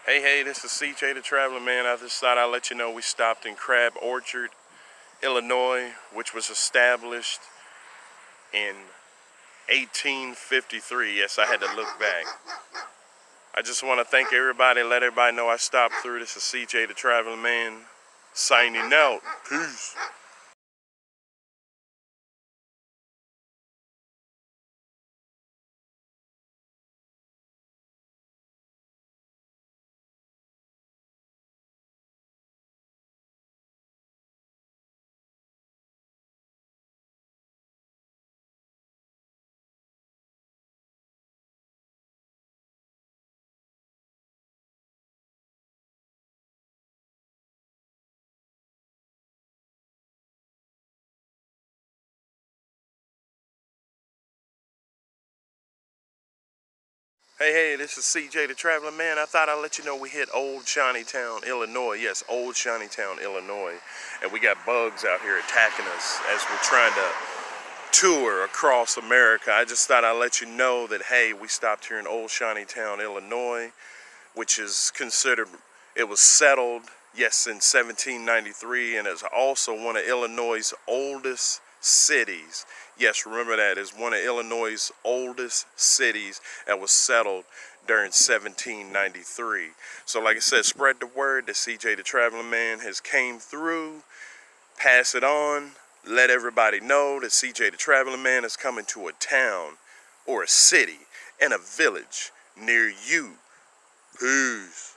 Hey, this is CJ the Traveling Man. I just thought I'd let you know we stopped in Crab Orchard, Illinois, which was established in 1853. Yes, I had to look back. I just want to thank everybody, let everybody know I stopped through. This is CJ the Traveling Man, signing out. Peace. Hey, this is CJ the Traveling Man. I thought I'd let you know we hit Old Shawneetown, Illinois. Yes, Old Shawneetown, Illinois. And we got bugs out here attacking us as we're trying to tour across America. I just thought I'd let you know that, hey, we stopped here in Old Shawneetown, Illinois, which is considered, it was settled, yes, in 1793, and is also one of Illinois' oldest cities. Yes, remember that, is one of Illinois' oldest cities that was settled during 1793. So like I said, spread the word that CJ the Traveling Man has came through. Pass it on. Let everybody know that CJ the Traveling Man is coming to a town or a city and a village near you. Peace.